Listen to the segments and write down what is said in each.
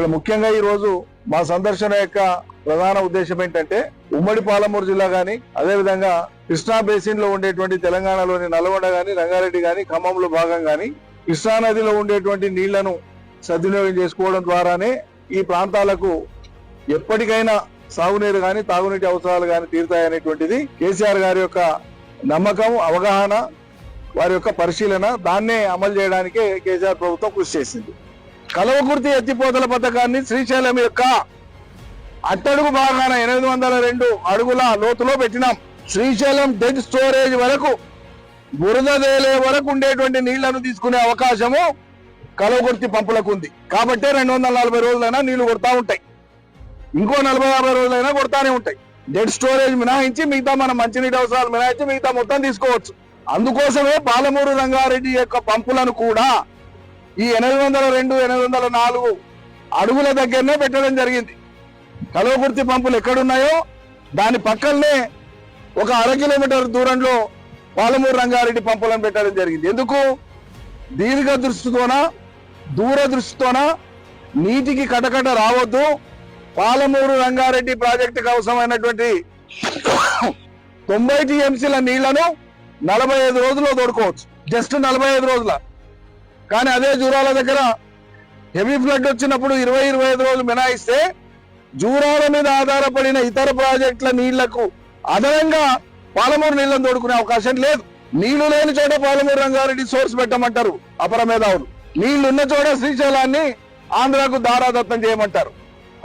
ఇక్కడ ముఖ్యంగా ఈ రోజు మా సందర్శన యొక్క ప్రధాన ఉద్దేశం ఏంటంటే ఉమ్మడి పాలమూరు జిల్లా గాని అదే విధంగా కృష్ణా బేసిన్ లో ఉండేటువంటి తెలంగాణలోని నల్గొండ గాని రంగారెడ్డి గాని ఖమ్మంలో భాగం గాని కృష్ణా నదిలో ఉండేటువంటి నీళ్లను సద్వినియోగం చేసుకోవడం ద్వారానే ఈ ప్రాంతాలకు ఎప్పటికైనా సాగునీరు గాని తాగునీటి అవసరాలు గాని తీరుతాయనేటువంటిది కేసీఆర్ గారి యొక్క నమ్మకం, అవగాహన, వారి యొక్క పరిశీలన. దాన్నే అమలు చేయడానికే కేసీఆర్ ప్రభుత్వం కృషి చేసింది. కల్వకుర్తి ఎత్తిపోతల పథకాన్ని శ్రీశైలం యొక్క అట్టడుగు భాగాన 802 అడుగుల లోతులో పెట్టినాం. శ్రీశైలం డెడ్ స్టోరేజ్ వరకు, బురద తేలే వరకు ఉండేటువంటి నీళ్లను తీసుకునే అవకాశము కల్వకుర్తి పంపులకు ఉంది. కాబట్టి 240 రోజులైనా నీళ్లు కొడతా ఉంటాయి, ఇంకో 40-50 రోజులైనా కొడతానే ఉంటాయి. డెడ్ స్టోరేజ్ మినహాయించి మిగతా మన మంచినీటి అవసరాలు మినహాయించి మిగతా మొత్తం తీసుకోవచ్చు. అందుకోసమే పాలమూరు రంగారెడ్డి యొక్క పంపులను కూడా ఈ 802, 804 అడుగుల దగ్గరనే పెట్టడం జరిగింది. కల్వకుర్తి పంపులు ఎక్కడున్నాయో దాని పక్కనే ఒక 1/2 కిలోమీటర్ దూరంలో పాలమూరు రంగారెడ్డి పంపులను పెట్టడం జరిగింది. ఎందుకు? దీర్ఘ దృష్టితోన, దూరదృష్టితోన నీటికి కటకట రావద్దు, పాలమూరు రంగారెడ్డి ప్రాజెక్టుకు అవసరమైనటువంటి 90 టీఎంసీల నీళ్లను 45 రోజుల్లో తోడుకోవచ్చు, జస్ట్ 45 రోజుల. కానీ అదే జూరాల దగ్గర హెవీ ఫ్లడ్ వచ్చినప్పుడు 20-25 రోజులు మినాయిస్తే జూరాల మీద ఆధారపడిన ఇతర ప్రాజెక్టుల నీళ్లకు అదనంగా పాలమూరు నీళ్లను తోడుకునే అవకాశం లేదు. నీళ్లు లేని చోట పాలమూరు రంగారెడ్డి సోర్స్ పెట్టమంటారు అపర మేధావులు, నీళ్లున్న చోట శ్రీశైలాన్ని ఆంధ్రాకు దారాదత్తం చేయమంటారు.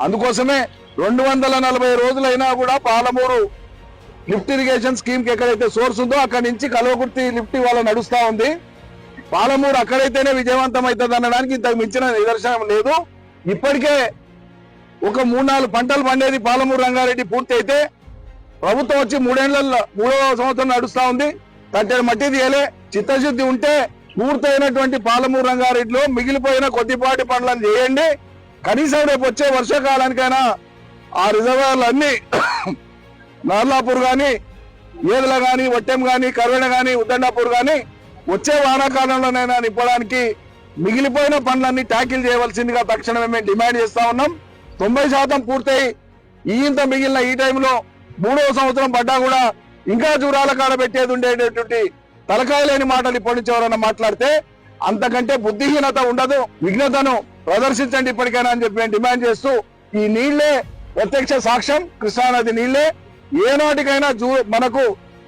అందుకోసమే 240 రోజులైనా కూడా పాలమూరు లిఫ్ట్ ఇరిగేషన్ స్కీమ్ కి ఎక్కడైతే సోర్స్ ఉందో అక్కడి నుంచి కల్వకుర్తి లిఫ్ట్ ఇవాళ నడుస్తా ఉంది. పాలమూరు అక్కడైతేనే విజయవంతం అవుతుంది అనడానికి ఇంతకు మించిన నిదర్శనం లేదు. ఇప్పటికే ఒక 3-4 పంటలు పండేది పాలమూరు రంగారెడ్డి పూర్తి అయితే ప్రభుత్వం వచ్చి 3వ సంవత్సరం నడుస్తా ఉంది. తట్టెడు మట్టి తీయలే. చిత్తశుద్ధి ఉంటే పూర్తయినటువంటి పాలమూరు రంగారెడ్డిలో మిగిలిపోయిన కొద్దిపాటి పనులను చేయండి. కనీసం రేపు వచ్చే వర్షాకాలానికైనా ఆ రిజర్వాయర్లు అన్ని నార్లాపూర్ గాని, ఏదల గాని, వట్టెం గాని, కర్వెన గాని, ఉద్దండాపూర్ గాని వచ్చే వానాకాలంలోనైనా నింపడానికి మిగిలిపోయిన పనులన్నీ ట్యాకిల్ చేయవలసిందిగా తక్షణమే మేము డిమాండ్ చేస్తా ఉన్నాం. 90% పూర్తయి ఇంత మిగిలిన ఈ టైంలో 3వ సంవత్సరం పడ్డా కూడా ఇంకా జూరాల కాడ పెట్టేది ఉండేటటువంటి తలకాయ లేని మాటలు ఇప్పటి నుంచి ఎవరైనా మాట్లాడితే అంతకంటే బుద్ధిహీనత ఉండదు. విఘ్నతను ప్రదర్శించండి ఇప్పటికైనా అని చెప్పి మేము డిమాండ్ చేస్తూ, ఈ నీళ్లే ప్రత్యక్ష సాక్ష్యం. కృష్ణానది నీళ్లే ఏనాటికైనా మనకు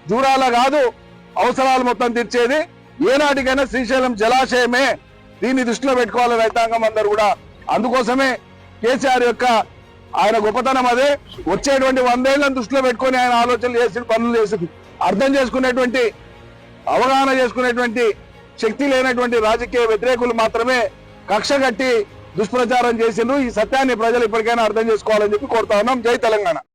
జూరాల కాదు అవసరాలు మొత్తం తీర్చేది. ఏనాటికైనా శ్రీశైలం జలాశయమే. దీన్ని దృష్టిలో పెట్టుకోవాలి రైతాంగం అందరూ కూడా. అందుకోసమే కేసీఆర్ యొక్క ఆయన గొప్పతనం అదే. వచ్చేటువంటి 100 ఏళ్లను దృష్టిలో పెట్టుకొని ఆయన ఆలోచనలు చేసి పనులు చేసి అర్థం చేసుకునేటువంటి, అవగాహన చేసుకునేటువంటి శక్తి లేనటువంటి రాజకీయ వ్యతిరేకులు మాత్రమే కక్ష కట్టి దుష్ప్రచారం చేసిండ్రు. ఈ సత్యాన్ని ప్రజలు ఇప్పటికైనా అర్థం చేసుకోవాలని చెప్పి కోరుతా ఉన్నాం. జై తెలంగాణ.